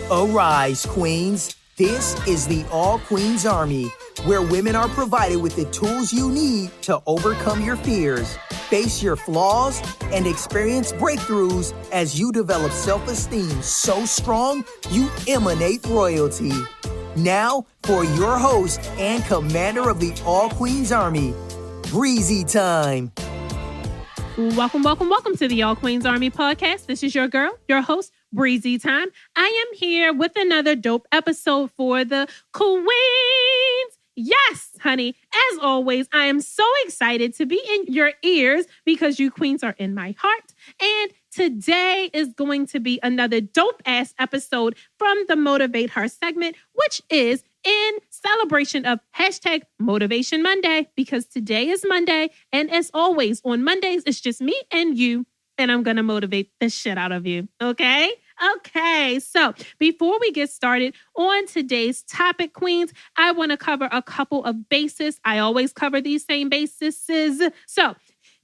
Arise, Queens. This is the All Queens Army, where women are provided with the tools you need to overcome your fears, face your flaws, and experience breakthroughs as you develop self-esteem so strong you emanate royalty. Now, for your host and commander of the All Queens Army, Breezy Time. Welcome to the All Queens Army podcast. This is your girl, your host, Breezy Time. I am here with another dope episode for the Queens. Yes, honey. As always, I am so excited to be in your ears because you queens are in my heart. And today is going to be another dope-ass episode from the Motivate Her segment, which is in celebration of hashtag Motivation Monday, because today is Monday. And as always, on Mondays, it's just me and you, and I'm going to motivate the shit out of you. Okay? Okay. So before we get started on today's topic, queens, I want to cover a couple of bases. I always cover these same bases. So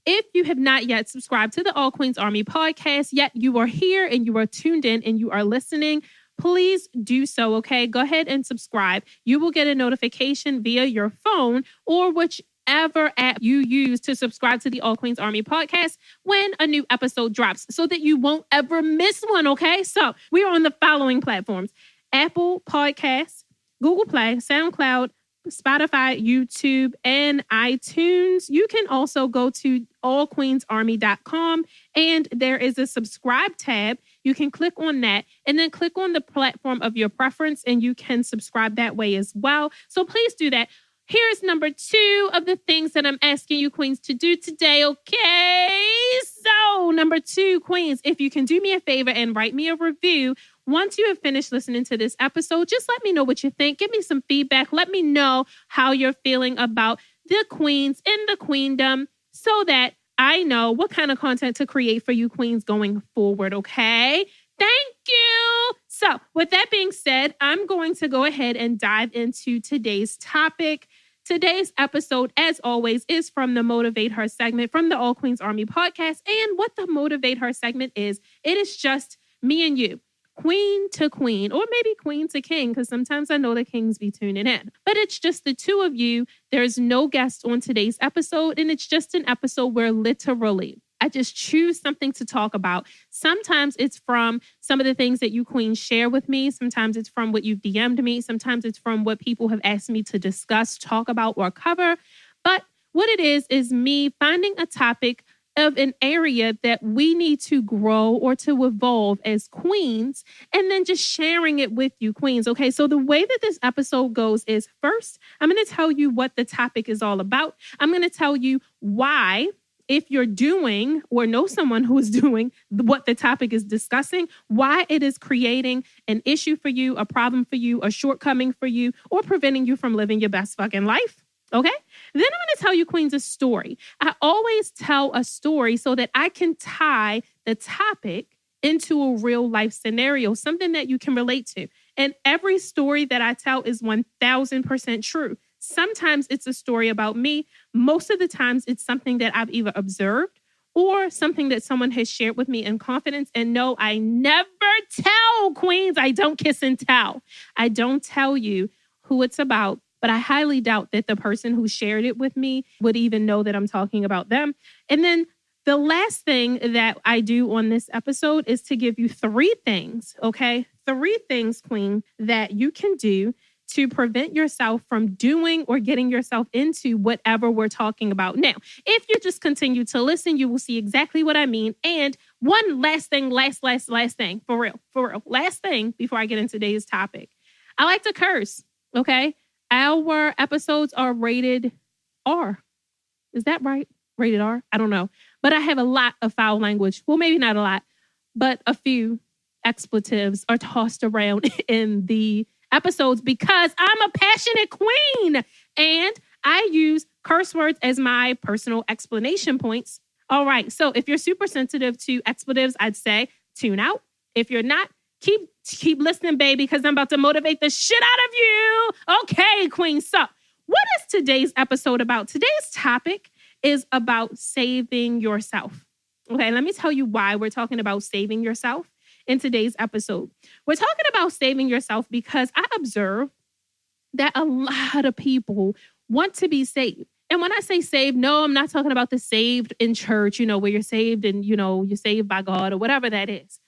if you have not yet subscribed to the All Queens Army podcast, yet you are here and you are tuned in and you are listening, please do so, okay? Go ahead and subscribe. You will get a notification via your phone or whichever app you use to subscribe to the All Queens Army podcast when a new episode drops so that you won't ever miss one, okay? So we are on the following platforms: Apple Podcasts, Google Play, SoundCloud, Spotify, YouTube, and iTunes. You can also go to allqueensarmy.com and there is a subscribe tab. You can click on that and then click on the platform of your preference and you can subscribe that way as well. So please do that. Here's number 2 of the things that I'm asking you queens to do today, okay? So number 2, queens, if you can do me a favor and write me a review once you have finished listening to this episode, just let me know what you think. Give me some feedback. Let me know how you're feeling about the queens in the queendom so that I know what kind of content to create for you queens going forward, okay? Thank you. So with that being said, I'm going to go ahead and dive into today's topic. Today's episode, as always, is from the Motivate Her segment from the All Queens Army podcast. And what the Motivate Her segment is, it is just me and you. Queen to queen, or maybe queen to king, because sometimes I know the kings be tuning in. But it's just the two of you. There's no guest on today's episode, and it's just an episode where literally I just choose something to talk about. Sometimes it's from some of the things that you queens share with me. Sometimes it's from what you've DM'd me. Sometimes it's from what people have asked me to discuss, talk about, or cover. But what it is me finding a topic of an area that we need to grow or to evolve as queens, and then just sharing it with you queens. Okay, so the way that this episode goes is, first, I'm going to tell you what the topic is all about. I'm going to tell you why, if you're doing or know someone who is doing what the topic is discussing, why it is creating an issue for you, a problem for you, a shortcoming for you, or preventing you from living your best fucking life. Okay? Then I'm going to tell you queens a story. I always tell a story so that I can tie the topic into a real life scenario, something that you can relate to. And every story that I tell is 1000% true. Sometimes it's a story about me. Most of the times it's something that I've either observed or something that someone has shared with me in confidence. And no, I never tell queens. I don't kiss and tell. I don't tell you who it's about. But I highly doubt that the person who shared it with me would even know that I'm talking about them. And then the last thing that I do on this episode is to give you 3 things, okay? 3 things, queen, that you can do to prevent yourself from doing or getting yourself into whatever we're talking about. Now, if you just continue to listen, you will see exactly what I mean. And one last thing, last thing, for real. Last thing before I get into today's topic. I like to curse, okay? Our episodes are rated R. Is that right? Rated R? I don't know. But I have a lot of foul language. Well, maybe not a lot, but a few expletives are tossed around in the episodes because I'm a passionate queen and I use curse words as my personal explanation points. All right. So if you're super sensitive to expletives, I'd say tune out. If you're not, keep listening, baby, because I'm about to motivate the shit out of you. Okay, queen. So what is today's episode about? Today's topic is about saving yourself. Okay, let me tell you why we're talking about saving yourself. in today's episode. We're talking about saving yourself because I observe that a lot of people want to be saved. And when I say saved, no, I'm not talking about the saved in church, where you're saved and, you're saved by God or whatever that is.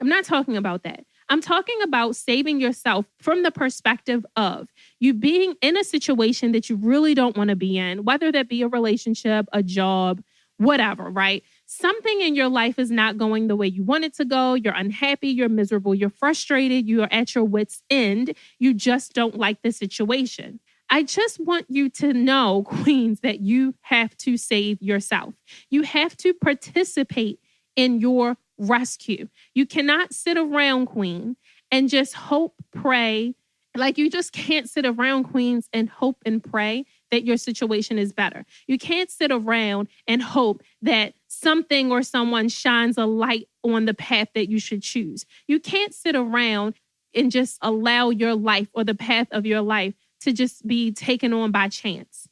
I'm not talking about that. I'm talking about saving yourself from the perspective of you being in a situation that you really don't want to be in, whether that be a relationship, a job, whatever, right? Something in your life is not going the way you want it to go. You're unhappy, you're miserable, you're frustrated, you are at your wit's end. You just don't like the situation. I just want you to know, queens, that you have to save yourself. You have to participate in your rescue. You cannot sit around, queen, and just hope, pray. Like you just can't sit around, queens, and hope and pray that your situation is better. You can't sit around and hope that something or someone shines a light on the path that you should choose. You can't sit around and just allow your life or the path of your life to just be taken on by chance.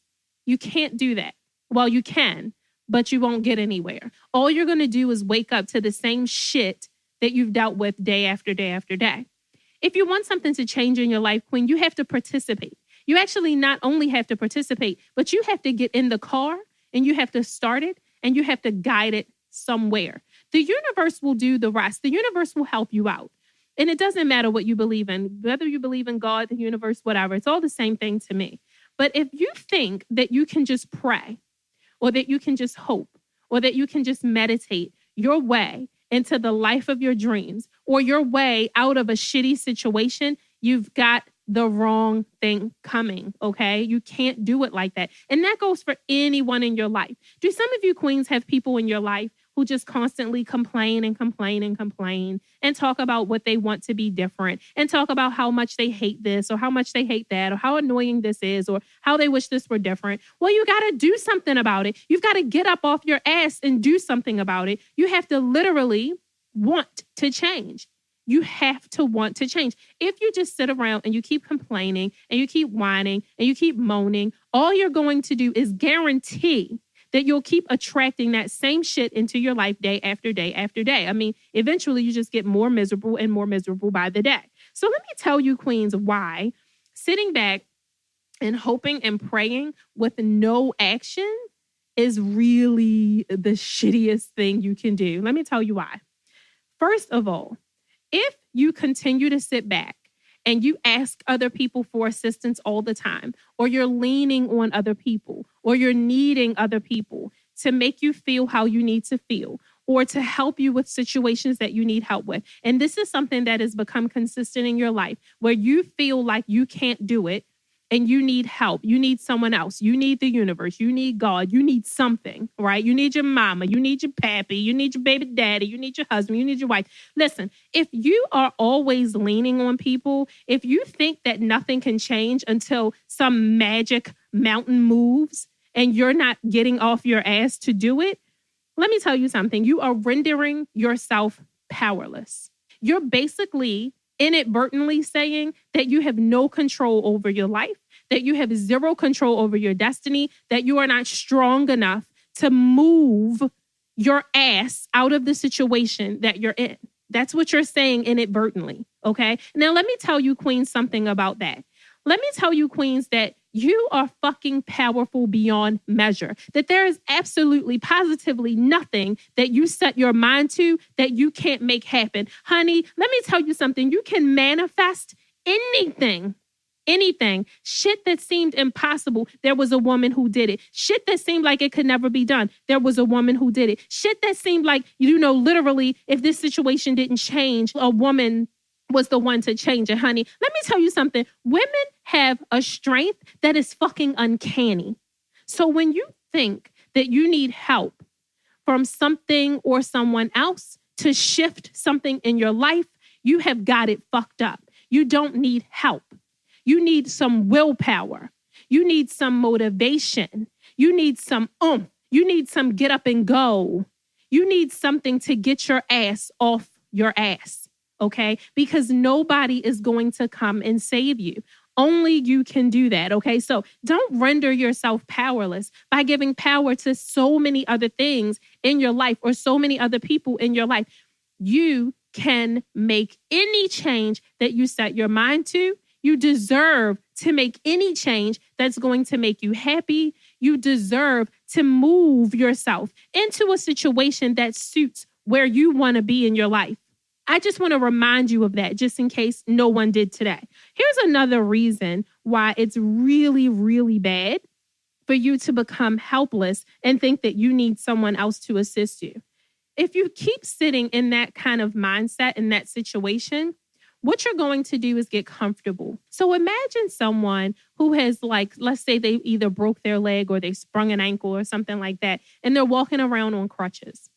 You can't do that. Well, you can, but you won't get anywhere. All you're going to do is wake up to the same shit that you've dealt with day after day after day. If you want something to change in your life, queen, you have to participate. You actually not only have to participate, but you have to get in the car and you have to start it and you have to guide it somewhere. The universe will do the rest. The universe will help you out. And it doesn't matter what you believe in, whether you believe in God, the universe, whatever. It's all the same thing to me. But if you think that you can just pray or that you can just hope or that you can just meditate your way into the life of your dreams or your way out of a shitty situation, you've got the wrong thing coming, okay? You can't do it like that. And that goes for anyone in your life. Do some of you queens have people in your life who just constantly complain and complain and complain and talk about what they want to be different and talk about how much they hate this or how much they hate that or how annoying this is or how they wish this were different? Well, you got to do something about it. You've got to get up off your ass and do something about it. You have to literally want to change. You have to want to change. If you just sit around and you keep complaining and you keep whining and you keep moaning, all you're going to do is guarantee that you'll keep attracting that same shit into your life day after day after day. I mean, eventually you just get more miserable and more miserable by the day. So let me tell you, queens, why sitting back and hoping and praying with no action is really the shittiest thing you can do. Let me tell you why. First of all, if you continue to sit back and you ask other people for assistance all the time, or you're leaning on other people, or you're needing other people to make you feel how you need to feel, or to help you with situations that you need help with. And this is something that has become consistent in your life, where you feel like you can't do it and you need help. You need someone else. You need the universe. You need God. You need something, right? You need your mama. You need your pappy. You need your baby daddy. You need your husband. You need your wife. Listen, if you are always leaning on people, if you think that nothing can change until some magic mountain moves and you're not getting off your ass to do it, let me tell you something. You are rendering yourself powerless. You're basically inadvertently saying that you have no control over your life, that you have zero control over your destiny, that you are not strong enough to move your ass out of the situation that you're in. That's what you're saying inadvertently, okay? Now, let me tell you, queens, something about that. Let me tell you, queens, that you are fucking powerful beyond measure, that there is absolutely, positively nothing that you set your mind to that you can't make happen. Honey, let me tell you something. You can manifest anything. Anything. Shit that seemed impossible, there was a woman who did it. Shit that seemed like it could never be done, there was a woman who did it. Shit that seemed like, literally, if this situation didn't change, a woman was the one to change it, honey. Let me tell you something. Women have a strength that is fucking uncanny. So when you think that you need help from something or someone else to shift something in your life, you have got it fucked up. You don't need help. You need some willpower. You need some motivation. You need some oomph. You need some get up and go. You need something to get your ass off your ass, okay? Because nobody is going to come and save you. Only you can do that, okay? So don't render yourself powerless by giving power to so many other things in your life or so many other people in your life. You can make any change that you set your mind to. You deserve to make any change that's going to make you happy. You deserve to move yourself into a situation that suits where you want to be in your life. I just want to remind you of that just in case no one did today. Here's another reason why it's really, really bad for you to become helpless and think that you need someone else to assist you. If you keep sitting in that kind of mindset, in that situation, what you're going to do is get comfortable. So imagine someone who has, let's say they either broke their leg or they sprung an ankle or something like that, and they're walking around on crutches.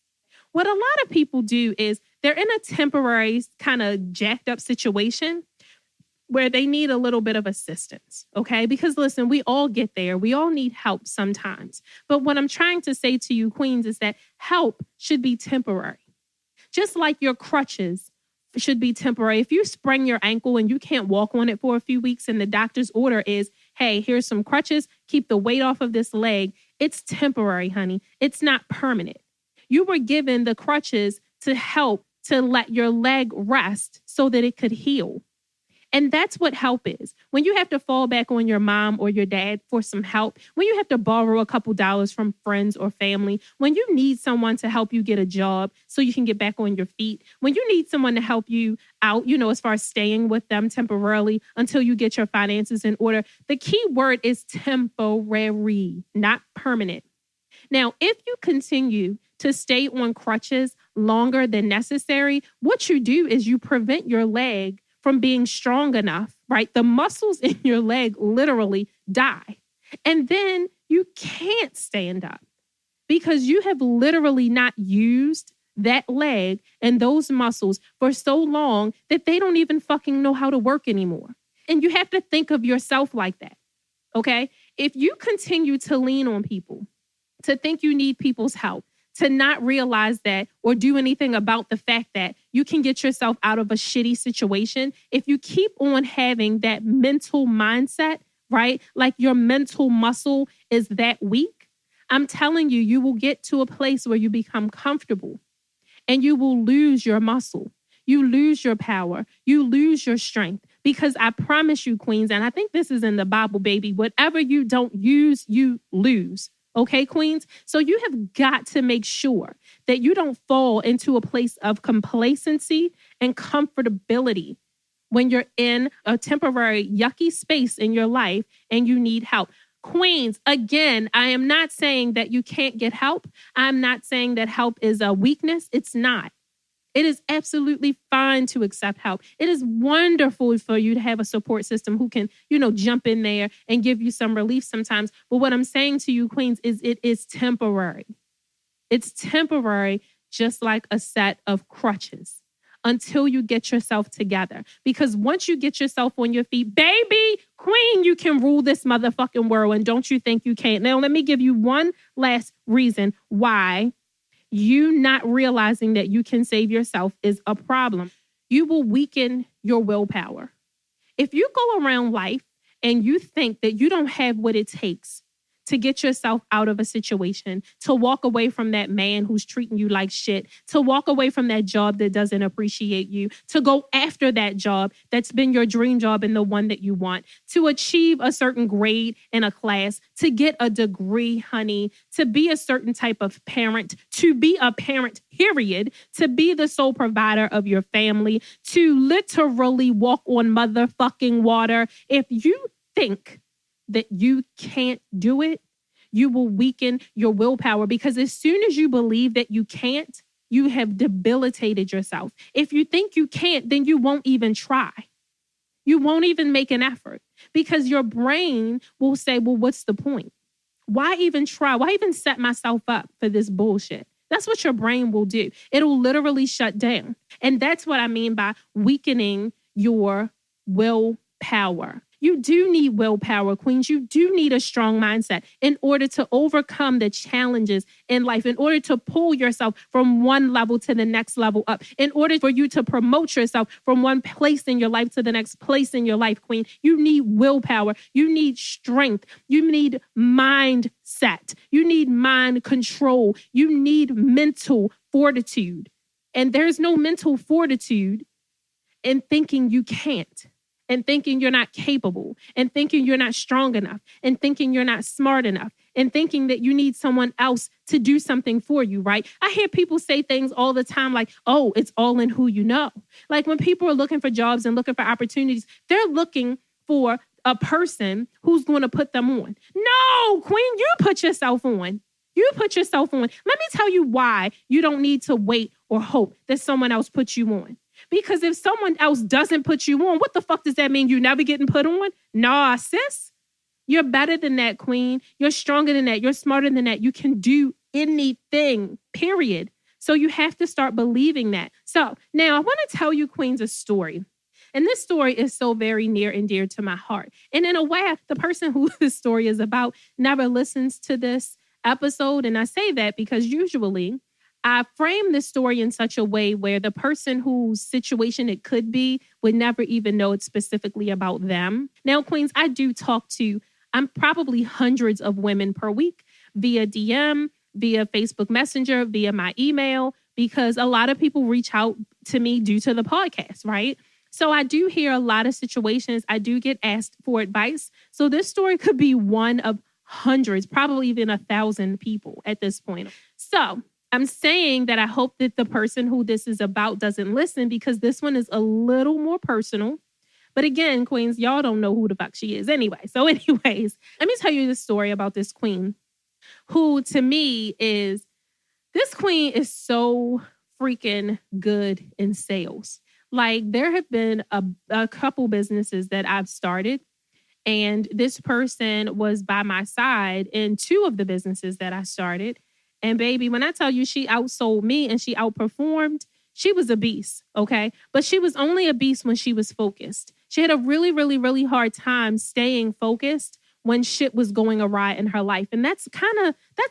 What a lot of people do is they're in a temporary kind of jacked up situation where they need a little bit of assistance, okay? Because listen, we all get there. We all need help sometimes. But what I'm trying to say to you, queens, is that help should be temporary. Just like your crutches should be temporary. If you sprain your ankle and you can't walk on it for a few weeks and the doctor's order is, hey, here's some crutches, keep the weight off of this leg, it's temporary, honey. It's not permanent. You were given the crutches to help to let your leg rest so that it could heal. And that's what help is. When you have to fall back on your mom or your dad for some help, when you have to borrow a couple dollars from friends or family, when you need someone to help you get a job so you can get back on your feet, when you need someone to help you out, as far as staying with them temporarily until you get your finances in order, the key word is temporary, not permanent. Now, if you continue to stay on crutches longer than necessary, what you do is you prevent your leg from being strong enough, right? The muscles in your leg literally die. And then you can't stand up because you have literally not used that leg and those muscles for so long that they don't even fucking know how to work anymore. And you have to think of yourself like that, okay? If you continue to lean on people, to think you need people's help, to not realize that or do anything about the fact that you can get yourself out of a shitty situation, if you keep on having that mental mindset, right? Like your mental muscle is that weak, I'm telling you, you will get to a place where you become comfortable and you will lose your muscle. You lose your power. You lose your strength. Because I promise you, queens, and I think this is in the Bible, baby, whatever you don't use, you lose. Okay, queens? So you have got to make sure that you don't fall into a place of complacency and comfortability when you're in a temporary yucky space in your life and you need help. Queens, again, I am not saying that you can't get help. I'm not saying that help is a weakness. It's not. It is absolutely fine to accept help. It is wonderful for you to have a support system who can, jump in there and give you some relief sometimes. But what I'm saying to you, queens, is it is temporary. It's temporary, just like a set of crutches until you get yourself together. Because once you get yourself on your feet, baby, queen, you can rule this motherfucking world. And don't you think you can't? Now, let me give you one last reason why you not realizing that you can save yourself is a problem. You will weaken your willpower. If you go around life and you think that you don't have what it takes to get yourself out of a situation, to walk away from that man who's treating you like shit, to walk away from that job that doesn't appreciate you, to go after that job that's been your dream job and the one that you want, to achieve a certain grade in a class, to get a degree, honey, to be a certain type of parent, to be a parent, period, to be the sole provider of your family, to literally walk on motherfucking water. If you think that you can't do it, you will weaken your willpower, because as soon as you believe that you can't, you have debilitated yourself. If you think you can't, then you won't even try. You won't even make an effort, because your brain will say, well, what's the point? Why even try? Why even set myself up for this bullshit? That's what your brain will do. It'll literally shut down. And that's what I mean by weakening your willpower. You do need willpower, queens. You do need a strong mindset in order to overcome the challenges in life, in order to pull yourself from one level to the next level up, in order for you to promote yourself from one place in your life to the next place in your life, queen. You need willpower. You need strength. You need mindset. You need mind control. You need mental fortitude. And there's no mental fortitude in thinking you can't, and thinking you're not capable, and thinking you're not strong enough, and thinking you're not smart enough, and thinking that you need someone else to do something for you, right? I hear people say things all the time like, oh, it's all in who you know. Like when people are looking for jobs and looking for opportunities, they're looking for a person who's going to put them on. No, Queen, you put yourself on. You put yourself on. Let me tell you why you don't need to wait or hope that someone else puts you on. Because if someone else doesn't put you on, what the fuck does that mean? You never getting put on? Nah, sis. You're better than that, Queen. You're stronger than that. You're smarter than that. You can do anything, period. So you have to start believing that. So now I want to tell you, Queens, a story. And this story is so very near and dear to my heart. And in a way, the person who this story is about never listens to this episode. And I say that because usually I frame this story in such a way where the person whose situation it could be would never even know it's specifically about them. Now, Queens, I do talk to, I'm probably hundreds of women per week via DM, via Facebook Messenger, via my email, because a lot of people reach out to me due to the podcast, right? So I do hear a lot of situations. I do get asked for advice. So this story could be one of hundreds, probably even 1,000 people at this point. So I'm saying that I hope that the person who this is about doesn't listen, because this one is a little more personal. But again, Queens, y'all don't know who the fuck she is anyway. So anyways, let me tell you the story about this queen who to me is, this queen is so freaking good in sales. Like there have been a couple businesses that I've started, and this person was by my side in 2 of the businesses that I started. And baby, when I tell you she outsold me and she outperformed, she was a beast, okay? But she was only a beast when she was focused. She had a really, really, really hard time staying focused when shit was going awry in her life. And that's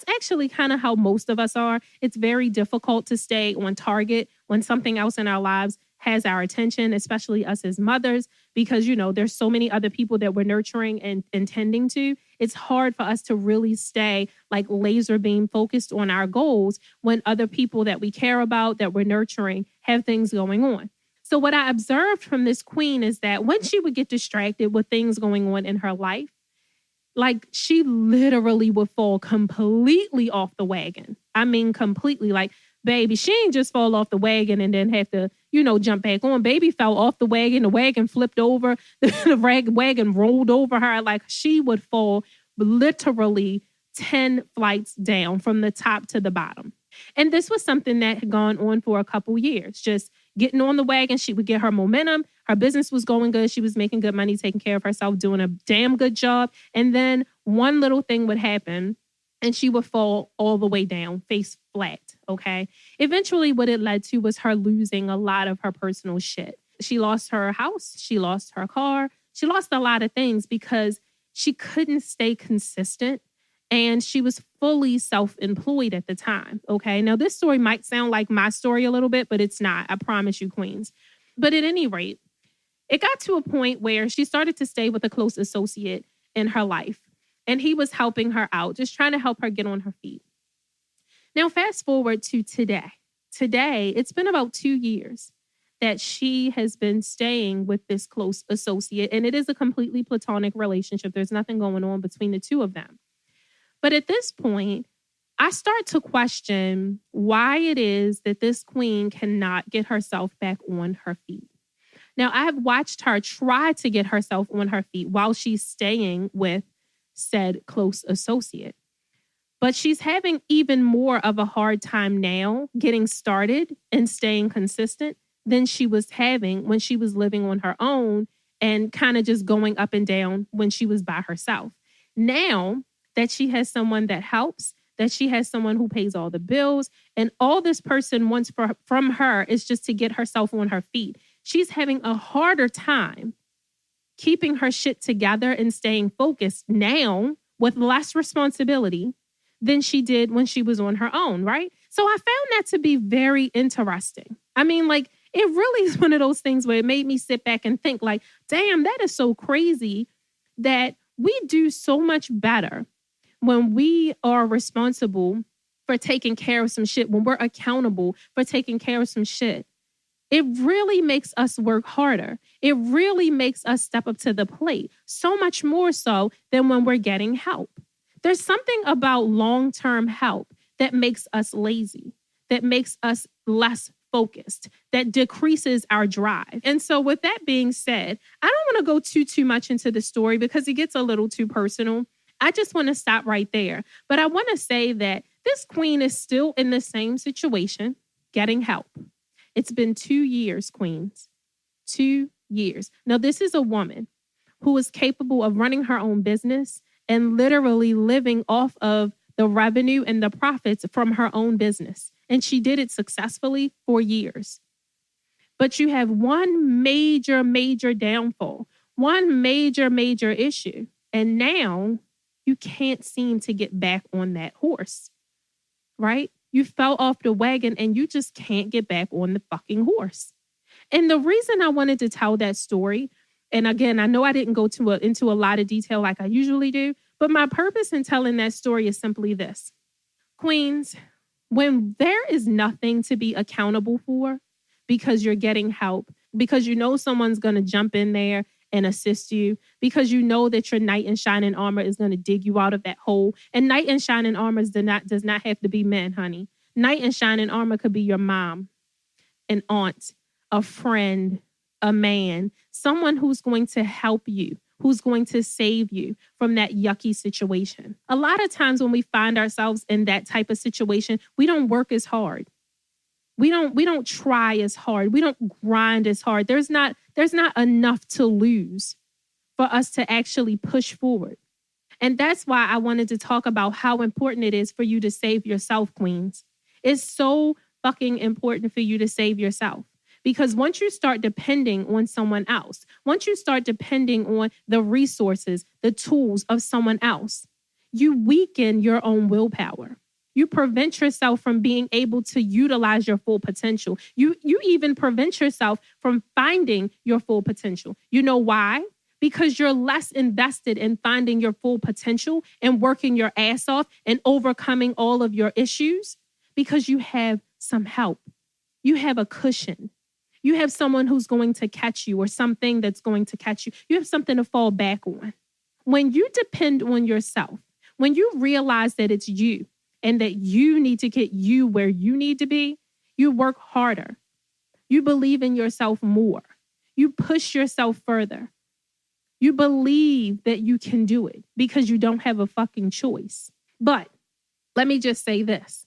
actually kind of how most of us are. It's very difficult to stay on target when something else in our lives has our attention, especially us as mothers, because, you know, there's so many other people that we're nurturing and tending to. It's hard for us to really stay like laser beam focused on our goals when other people that we care about, that we're nurturing, have things going on. So what I observed from this queen is that when she would get distracted with things going on in her life, like she literally would fall completely off the wagon. I mean, completely. Like, baby, she ain't just fall off the wagon and then have to, jump back on. Baby fell off the wagon flipped over, the wagon rolled over her. Like she would fall literally 10 flights down from the top to the bottom. And this was something that had gone on for a couple years. Just getting on the wagon, she would get her momentum. Her business was going good. She was making good money, taking care of herself, doing a damn good job. And then one little thing would happen and she would fall all the way down, face flat, okay? Eventually, what it led to was her losing a lot of her personal shit. She lost her house. She lost her car. She lost a lot of things because she couldn't stay consistent. And she was fully self-employed at the time, okay? Now, this story might sound like my story a little bit, but it's not. I promise you, Queens. But at any rate, it got to a point where she started to stay with a close associate in her life. And he was helping her out, just trying to help her get on her feet. Now, fast forward to today. Today, it's been about 2 years that she has been staying with this close associate. And it is a completely platonic relationship. There's nothing going on between the two of them. But at this point, I start to question why it is that this queen cannot get herself back on her feet. Now, I have watched her try to get herself on her feet while she's staying with said close associate. But she's having even more of a hard time now getting started and staying consistent than she was having when she was living on her own and kind of just going up and down when she was by herself. Now that she has someone that helps, that she has someone who pays all the bills, and all this person wants from her is just to get herself on her feet, she's having a harder time keeping her shit together and staying focused now with less responsibility than she did when she was on her own, right? So I found that to be very interesting. I mean, like, it really is one of those things where it made me sit back and think like, damn, that is so crazy that we do so much better when we are responsible for taking care of some shit, when we're accountable for taking care of some shit, it really makes us work harder. It really makes us step up to the plate, so much more so than when we're getting help. There's something about long-term help that makes us lazy, that makes us less focused, that decreases our drive. And so with that being said, I don't want to go too much into the story because it gets a little too personal. I just want to stop right there. But I want to say that this queen is still in the same situation, getting help. It's been 2 years, queens. 2 years. Now, this is a woman who is capable of running her own business and literally living off of the revenue and the profits from her own business. And she did it successfully for years. But you have one major downfall, one major issue. And now you can't seem to get back on that horse, right? You fell off the wagon and you just can't get back on the fucking horse. And the reason I wanted to tell that story, and again, I know I didn't go into a lot of detail like I usually do, but my purpose in telling that story is simply this. Queens, when there is nothing to be accountable for because you're getting help, because you know someone's going to jump in there and assist you, because you know that your knight in shining armor is going to dig you out of that hole. And knight in shining armor does not have to be men, honey. Knight in shining armor could be your mom, an aunt, a friend, a man, someone who's going to help you, who's going to save you from that yucky situation. A lot of times when we find ourselves in that type of situation, we don't work as hard. We don't try as hard. We don't grind as hard. There's not enough to lose for us to actually push forward. And that's why I wanted to talk about how important it is for you to save yourself, queens. It's so fucking important for you to save yourself. Because once you start depending on someone else, once you start depending on the resources, the tools of someone else, you weaken your own willpower. You prevent yourself from being able to utilize your full potential. You even prevent yourself from finding your full potential. You know why? Because you're less invested in finding your full potential and working your ass off and overcoming all of your issues because you have some help. You have a cushion. You have someone who's going to catch you or something that's going to catch you. You have something to fall back on. When you depend on yourself, when you realize that it's you and that you need to get you where you need to be, you work harder. You believe in yourself more. You push yourself further. You believe that you can do it because you don't have a fucking choice. But let me just say this.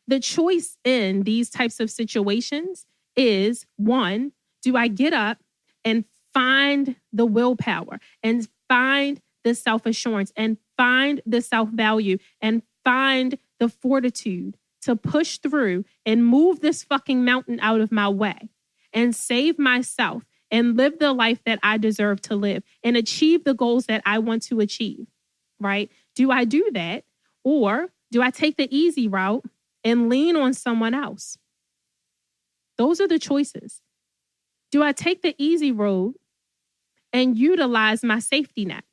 The choice in these types of situations is, one, do I get up and find the willpower and find the self-assurance and find the self-value and find the fortitude to push through and move this fucking mountain out of my way and save myself and live the life that I deserve to live and achieve the goals that I want to achieve, right? Do I do that? Or do I take the easy route and lean on someone else? Those are the choices. Do I take the easy road and utilize my safety net?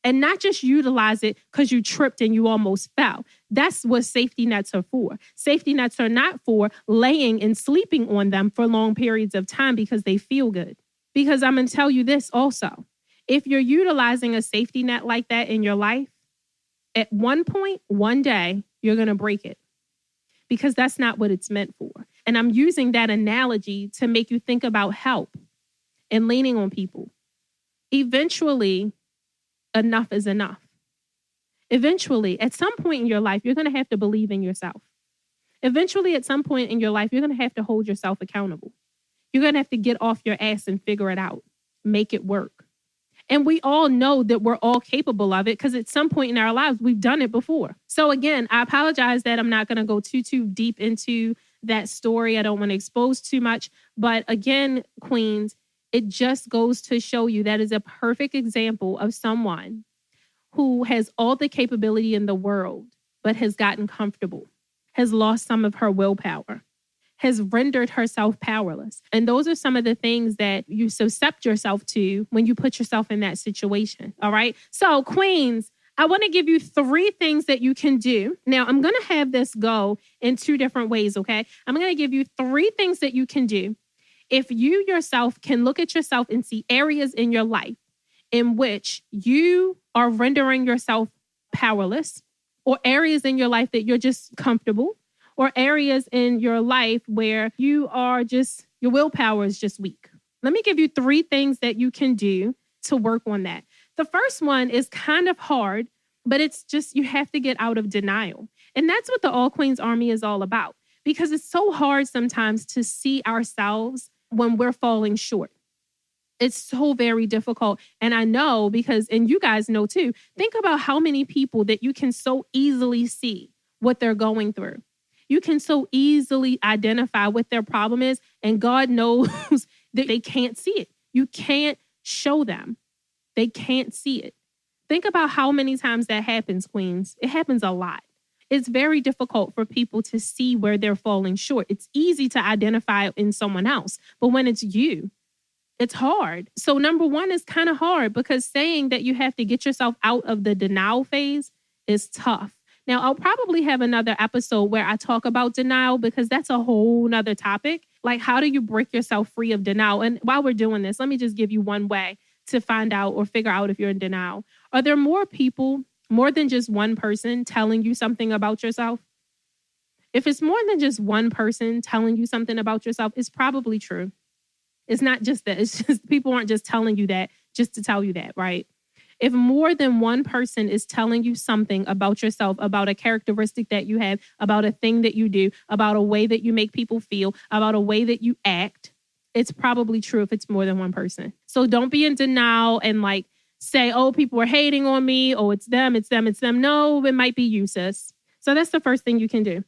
And not just utilize it because you tripped and you almost fell. That's what safety nets are for. Safety nets are not for laying and sleeping on them for long periods of time because they feel good. Because I'm going to tell you this also. If you're utilizing a safety net like that in your life, at one point, one day, you're going to break it. Because that's not what it's meant for. And I'm using that analogy to make you think about help and leaning on people. Eventually, enough is enough. Eventually, at some point in your life, you're going to have to believe in yourself. Eventually, at some point in your life, you're going to have to hold yourself accountable. You're going to have to get off your ass and figure it out. Make it work. And we all know that we're all capable of it because at some point in our lives, we've done it before. So again, I apologize that I'm not going to go too deep into that story. I don't want to expose too much. But again, queens, it just goes to show you that is a perfect example of someone who has all the capability in the world, but has gotten comfortable, has lost some of her willpower, has rendered herself powerless. And those are some of the things that you subject yourself to when you put yourself in that situation. All right. So queens, I want to give you 3 things that you can do. Now, I'm going to have this go in 2 different ways, okay? I'm going to give you 3 things that you can do if you yourself can look at yourself and see areas in your life in which you are rendering yourself powerless, or areas in your life that you're just comfortable, or areas in your life where you are just, your willpower is just weak. Let me give you 3 things that you can do to work on that. The first one is kind of hard, but it's just, you have to get out of denial. And that's what the All Queens Army is all about, because it's so hard sometimes to see ourselves when we're falling short. It's so very difficult. And I know because, and you guys know too, think about how many people that you can so easily see what they're going through. You can so easily identify what their problem is, and God knows that they can't see it. You can't show them. They can't see it. Think about how many times that happens, queens. It happens a lot. It's very difficult for people to see where they're falling short. It's easy to identify in someone else, but when it's you, it's hard. So number 1 is kind of hard, because saying that you have to get yourself out of the denial phase is tough. Now, I'll probably have another episode where I talk about denial, because that's a whole nother topic. Like, how do you break yourself free of denial? And while we're doing this, let me just give you one way to find out or figure out if you're in denial. Are there more people, more than just one person telling you something about yourself? If it's more than just one person telling you something about yourself, it's probably true. It's not just that. It's just people aren't just telling you that just to tell you that, right? If more than one person is telling you something about yourself, about a characteristic that you have, about a thing that you do, about a way that you make people feel, about a way that you act, it's probably true if it's more than one person. So don't be in denial and like say, oh, people are hating on me. Oh, it's them, it's them, it's them. No, it might be you, sis. So that's the first thing you can do.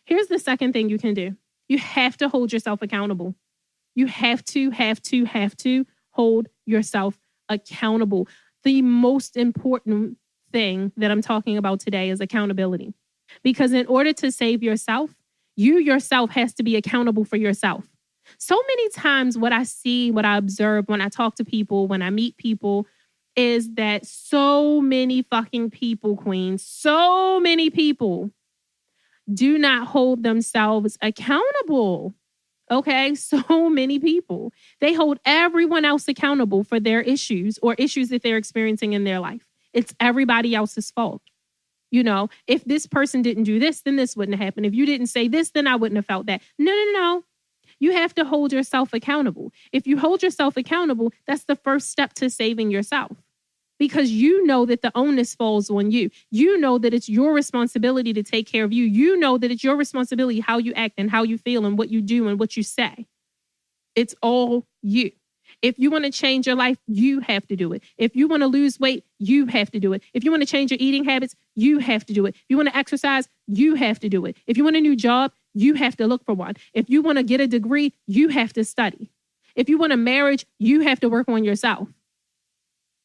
Here's the second thing you can do. You have to hold yourself accountable. You have to hold yourself accountable. The most important thing that I'm talking about today is accountability. Because in order to save yourself, you yourself has to be accountable for yourself. So many times what I see, what I observe when I talk to people, when I meet people, is that so many fucking people, queens, so many people do not hold themselves accountable. Okay, so many people. They hold everyone else accountable for their issues or issues that they're experiencing in their life. It's everybody else's fault. You know, if this person didn't do this, then this wouldn't have happened. If you didn't say this, then I wouldn't have felt that. No. You have to hold yourself accountable. If you hold yourself accountable, that's the first step to saving yourself. Because you know that the onus falls on you. You know that it's your responsibility to take care of you. You know that it's your responsibility how you act and how you feel and what you do and what you say. It's all you. If you want to change your life, you have to do it. If you want to lose weight, you have to do it. If you want to change your eating habits, you have to do it. If you want to exercise, you have to do it. If you want a new job, you have to look for one. If you want to get a degree, you have to study. If you want a marriage, you have to work on yourself.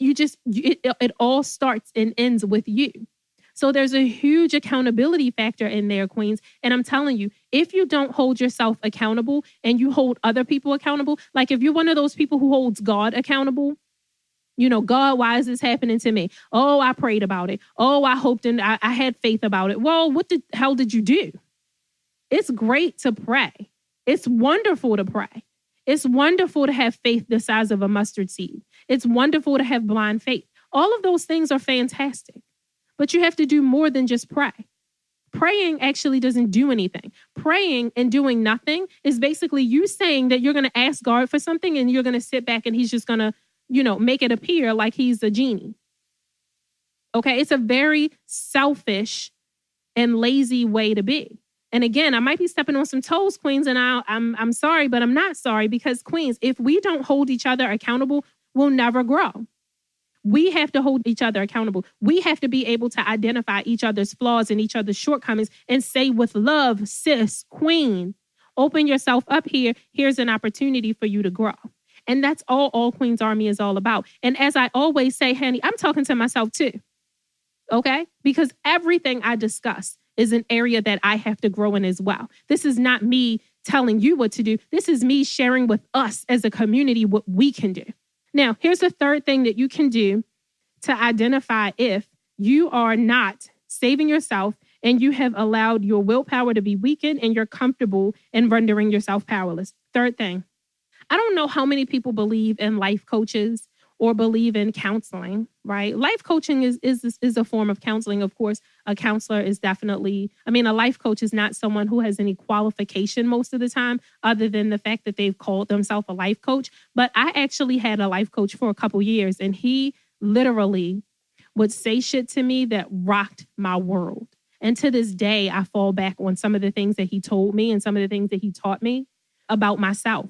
It all starts and ends with you. So there's a huge accountability factor in there, queens. And I'm telling you, if you don't hold yourself accountable and you hold other people accountable, like if you're one of those people who holds God accountable, you know, God, why is this happening to me? Oh, I prayed about it. Oh, I hoped and I had faith about it. Well, what the hell did you do? It's great to pray. It's wonderful to pray. It's wonderful to have faith the size of a mustard seed. It's wonderful to have blind faith. All of those things are fantastic, but you have to do more than just pray. Praying actually doesn't do anything. Praying and doing nothing is basically you saying that you're going to ask God for something and you're going to sit back and he's just going to, make it appear like he's a genie. Okay, it's a very selfish and lazy way to be. And again, I might be stepping on some toes, queens, and I'm sorry, but I'm not sorry because, queens, if we don't hold each other accountable, we'll never grow. We have to hold each other accountable. We have to be able to identify each other's flaws and each other's shortcomings and say with love, sis, queen, open yourself up here. Here's an opportunity for you to grow. And that's all Queens Army is all about. And as I always say, honey, I'm talking to myself too. Okay? Because everything I discuss is an area that I have to grow in as well. This is not me telling you what to do. This is me sharing with us as a community what we can do. Now, here's the third thing that you can do to identify if You are not saving yourself, and you have allowed your willpower to be weakened, and you're comfortable in rendering yourself powerless. Third thing, I don't know how many people believe in life coaches or believe in counseling, right? Life coaching is a form of counseling. Of course, a counselor is definitely, a life coach is not someone who has any qualification most of the time, other than the fact that they've called themselves a life coach. But I actually had a life coach for a couple years, and he literally would say shit to me that rocked my world. And to this day, I fall back on some of the things that he told me and some of the things that he taught me about myself.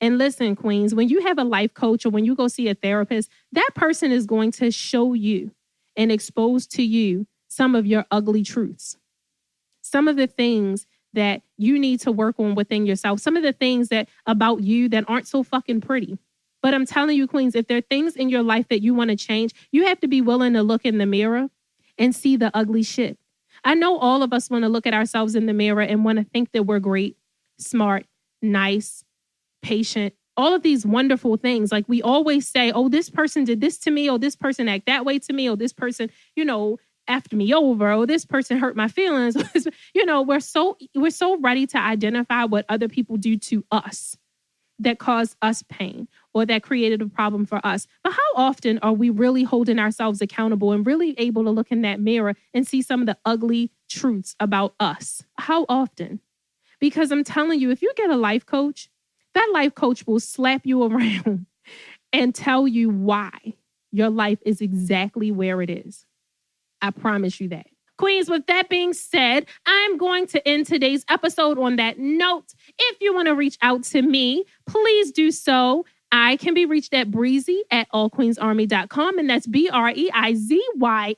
And listen, queens, when you have a life coach or when you go see a therapist, that person is going to show you and expose to you some of your ugly truths, some of the things that you need to work on within yourself, some of the things that about you that aren't so fucking pretty. But I'm telling you, queens, if there are things in your life that you want to change, you have to be willing to look in the mirror and see the ugly shit. I know all of us want to look at ourselves in the mirror and want to think that we're great, smart, nice, patient, all of these wonderful things. Like we always say, oh, this person did this to me, or this person act that way to me, or this person, effed me over, or this person hurt my feelings. We're so ready to identify what other people do to us that caused us pain or that created a problem for us. But how often are we really holding ourselves accountable and really able to look in that mirror and see some of the ugly truths about us? How often? Because I'm telling you, if you get a life coach, that life coach will slap you around and tell you why your life is exactly where it is. I promise you that. Queens, with that being said, I'm going to end today's episode on that note. If you want to reach out to me, please do so. I can be reached at breezy@allqueensarmy.com, and that's BREIZY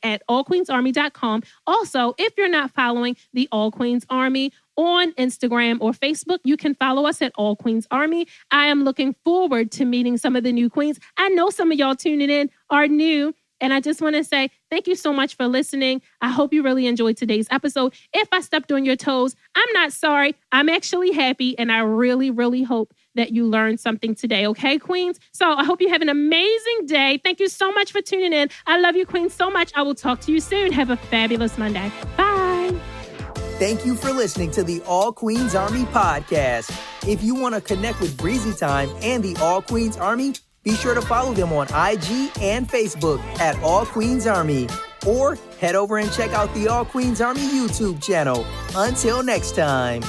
at allqueensarmy.com. Also, if you're not following the All Queens Army on Instagram or Facebook, you can follow us at All Queens Army. I am looking forward to meeting some of the new queens. I know some of y'all tuning in are new, and I just want to say thank you so much for listening. I hope you really enjoyed today's episode. If I stepped on your toes, I'm not sorry. I'm actually happy, and I really, really hope that you learned something today. Okay, queens? So I hope you have an amazing day. Thank you so much for tuning in. I love you, queens, so much. I will talk to you soon. Have a fabulous Monday. Bye. Thank you for listening to the All Queens Army podcast. If you want to connect with Breezy Time and the All Queens Army, be sure to follow them on IG and Facebook at All Queens Army. Or head over and check out the All Queens Army YouTube channel. Until next time.